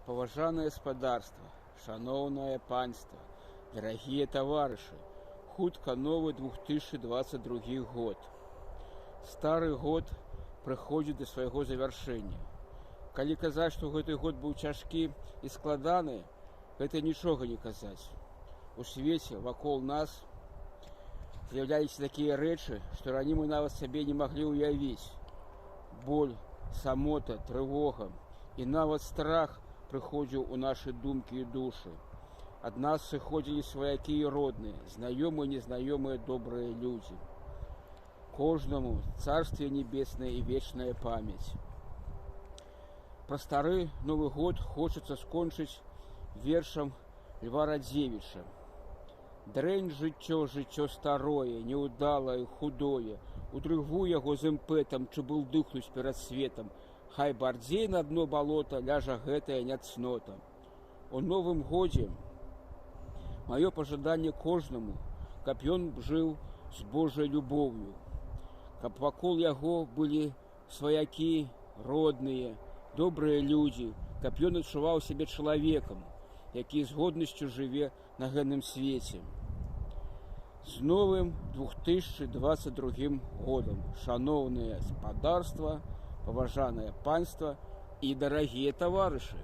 Паважанае гаспадарства, шаноўнае панство, дарагія таварышы, хутка новы 2022 год. Стары год прыходзіць да свайго завяршэння. Калі казаць, што гэты год быў цяжкі і складаны, гэта нічога не казаць. У свеце вакол нас з'яўляліся такія рэчы, што раней мы нават сабе не маглі ўявіць. Боль, самота, трывога і нават страх прыходзіў у нашы думкі і душы. Ад нас сыходзілі сваякі і родныя, знаёмыя і незнаёмыя добрыя людзі. Кожнаму царстве небеснае і вечная памяць. Пра стары Новы год хочацца скончыць вершам Льва Радзевіча. Дрэнь жыццё, жыццё старое, неўдалае, худое, удрыгву яго з імпэтам, чы был дыхнуць перад светам, хай бардзей на дно балота ляжа гэтая няцнота. У новым годзе маё пажаданне кожнаму, каб ён жыў з Божай любоўю, каб вакол яго былі сваякі, родныя, добрыя людзі, каб ён адчуваў сябе чалавекам, які з годнасцю жыве на гэтым свеце. З новым 2022 годам, шаноўнае гаспадарства, паважанае панства і дарагія таварышы!